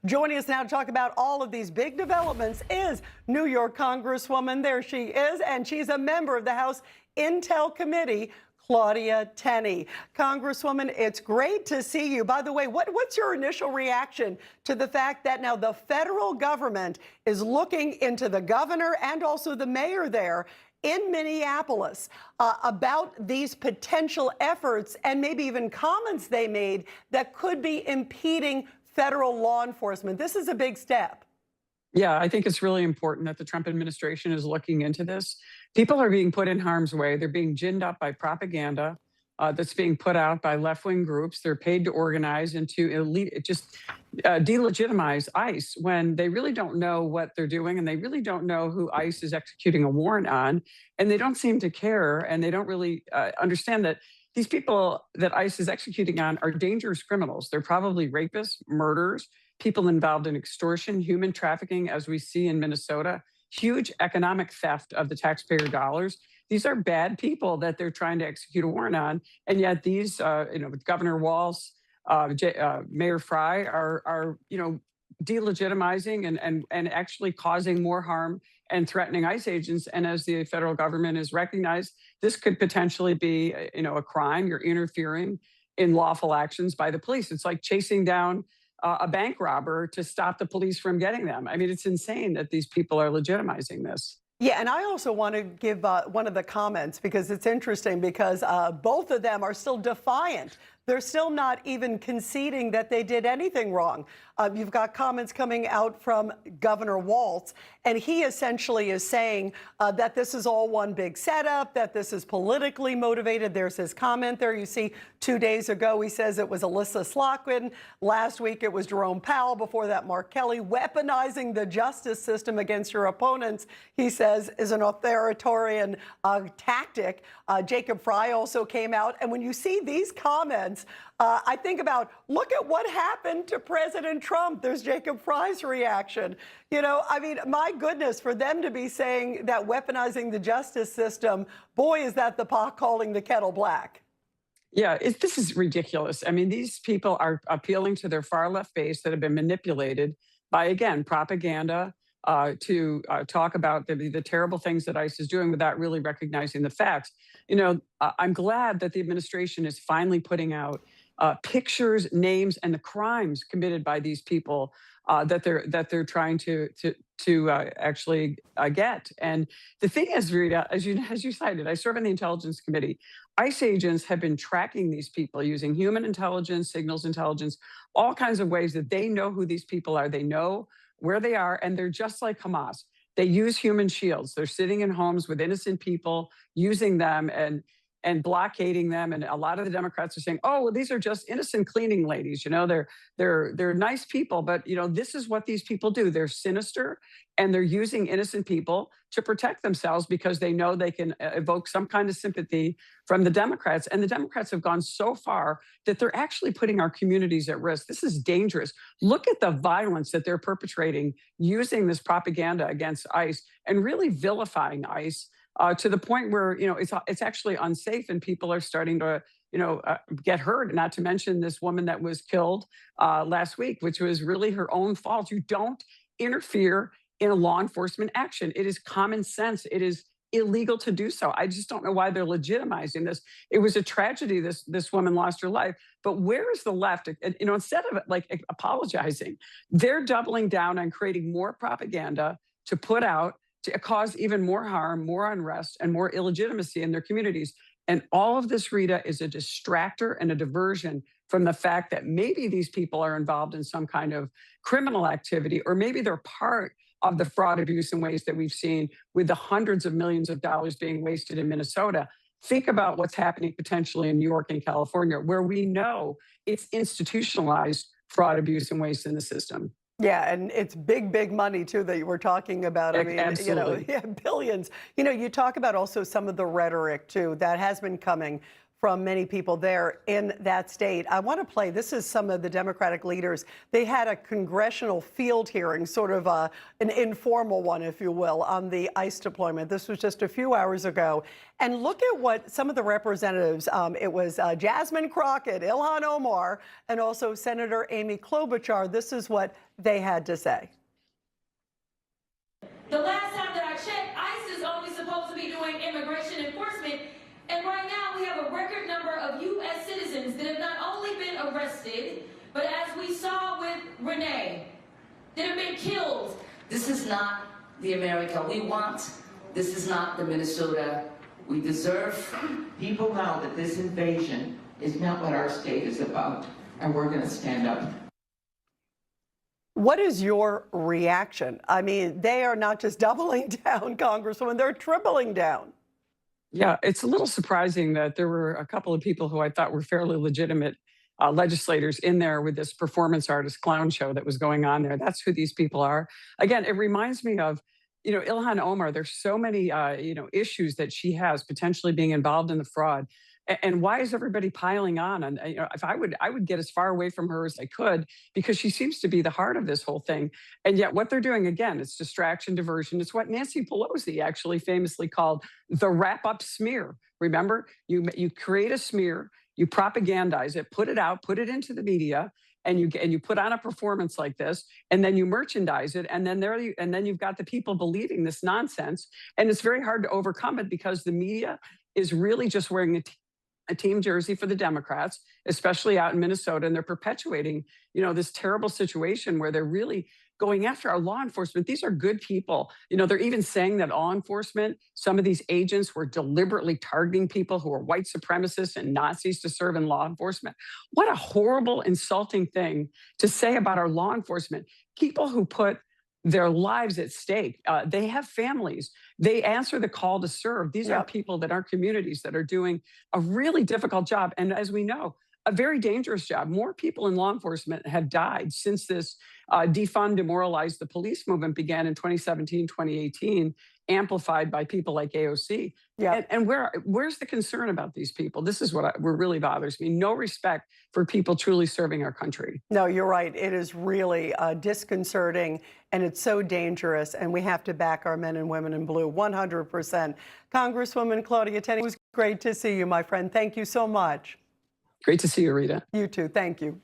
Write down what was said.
Joining us now to talk about all of these big developments is New York Congresswoman. There she is, and she's a member of the House Intel Committee, Claudia Tenney. Congresswoman, it's great to see you. By the way, what's your initial reaction to the fact that now the federal government is looking into the governor and also the mayor there in Minneapolis about these potential efforts and maybe even comments they made that could be impeding federal law enforcement? This is a big step. Yeah, I think it's really important that the Trump administration is looking into this. People are being put in harm's way. They're being ginned up by propaganda that's being put out by left-wing groups. They're paid to organize and to delegitimize ICE when they really don't know what they're doing, and they really don't know who ICE is executing a warrant on, and they don't seem to care, and they don't really understand that these people that ICE is executing on are dangerous criminals. They're probably rapists, murderers, people involved in extortion, human trafficking, as we see in Minnesota, huge economic theft of the taxpayer dollars. These are bad people that they're trying to execute a warrant on. And yet these, Governor Walz, Mayor Fry are delegitimizing and actually causing more harm and threatening ICE agents. And as the federal government has recognized, this could potentially be, a crime. You're interfering in lawful actions by the police. It's like chasing down a bank robber to stop the police from getting them. I mean, it's insane that these people are legitimizing this. Yeah, and I also want to give one of the comments because it's interesting because both of them are still defiant. They're still not even conceding that they did anything wrong. You've got comments coming out from Governor Walz, and he essentially is saying that this is all one big setup, that this is politically motivated. There's his comment there. You see 2 days ago, he says it was Alyssa Slotkin. Last week, it was Jerome Powell. Before that, Mark Kelly. Weaponizing the justice system against your opponents, he says, is an authoritarian tactic. Jacob Fry also came out. And when you see these comments, I think about, look at what happened to President Trump. There's Jacob Fry's reaction. I mean, my goodness, for them to be saying that weaponizing the justice system, boy, is that the pot calling the kettle black. Yeah, this is ridiculous. I mean, these people are appealing to their far left base that have been manipulated by, again, propaganda to talk about the terrible things that ICE is doing without really recognizing the facts. I'm glad that the administration is finally putting out pictures, names, and the crimes committed by these people that they're trying to actually get. And the thing is, Rita, as you cited, I serve in the Intelligence Committee. ICE agents have been tracking these people using human intelligence, signals intelligence, all kinds of ways that they know who these people are. They know where they are, and they're just like Hamas. They use human shields. They're sitting in homes with innocent people, using them and blockading them. And a lot of the Democrats are saying, "Oh, well, these are just innocent cleaning ladies. They're nice people." But this is what these people do. They're sinister, and they're using innocent people to protect themselves because they know they can evoke some kind of sympathy from the Democrats. And the Democrats have gone so far that they're actually putting our communities at risk. This is dangerous. Look at the violence that they're perpetrating using this propaganda against ICE and really vilifying ICE to the point where it's actually unsafe, and people are starting to get hurt. Not to mention this woman that was killed last week, which was really her own fault. You don't interfere in a law enforcement action. It is common sense. It is illegal to do so. I just don't know why they're legitimizing this. It was a tragedy. This woman lost her life. But where is the left? Instead of apologizing, they're doubling down on creating more propaganda to put out to cause even more harm, more unrest, and more illegitimacy in their communities. And all of this, Rita, is a distractor and a diversion from the fact that maybe these people are involved in some kind of criminal activity, or maybe they're part of the fraud, abuse, and waste that we've seen with the hundreds of millions of dollars being wasted in Minnesota. Think about what's happening potentially in New York and California, where we know it's institutionalized fraud, abuse, and waste in the system. Yeah, and it's big, big money, too, that you were talking about. I mean, Absolutely. yeah, billions. You talk about also some of the rhetoric, too, that has been coming from many people there in that state. I want to play, this is some of the Democratic leaders. They had a congressional field hearing, sort of an informal one, if you will, on the ICE deployment. This was just a few hours ago. And look at what some of the representatives, it was Jasmine Crockett, Ilhan Omar, and also Senator Amy Klobuchar. This is what they had to say. The last time that I checked, ICE is only supposed to be doing immigration enforcement, and right now we have a record number of U.S. citizens that have not only been arrested, but as we saw with Renee, that have been killed. This is not the America we want. This is not the Minnesota we deserve. People know that this invasion is not what our state is about, and we're going to stand up. What is your reaction? I mean, they are not just doubling down, Congresswoman, they're tripling down. Yeah, it's a little surprising that there were a couple of people who I thought were fairly legitimate legislators in there with this performance artist clown show that was going on there. That's who these people are. Again, it reminds me of, Ilhan Omar. There's so many, issues that she has potentially being involved in the fraud. And why is everybody piling on? And if I would get as far away from her as I could, because she seems to be the heart of this whole thing. And yet, what they're doing again, it's distraction, diversion. It's what Nancy Pelosi actually famously called the wrap-up smear. Remember, you create a smear, you propagandize it, put it out, put it into the media, and you put on a performance like this, and then you merchandise it, and then you've got the people believing this nonsense, and it's very hard to overcome it because the media is really just wearing a team jersey for the Democrats, especially out in Minnesota, and they're perpetuating, this terrible situation where they're really going after our law enforcement. These are good people. They're even saying that law enforcement, some of these agents were deliberately targeting people who are white supremacists and Nazis to serve in law enforcement. What a horrible, insulting thing to say about our law enforcement. People who put their lives at stake. They have families. They answer the call to serve. These are people that are communities that are doing a really difficult job. And as we know, a very dangerous job. More people in law enforcement have died since this defund, demoralize the police movement began in 2017, 2018, amplified by people like AOC. Yeah. And where's the concern about these people? This is what really bothers me. No respect for people truly serving our country. No, you're right. It is really disconcerting, and it's so dangerous, and we have to back our men and women in blue 100%. Congresswoman Claudia Tenney, it was great to see you, my friend. Thank you so much. Great to see you, Rita. You too. Thank you.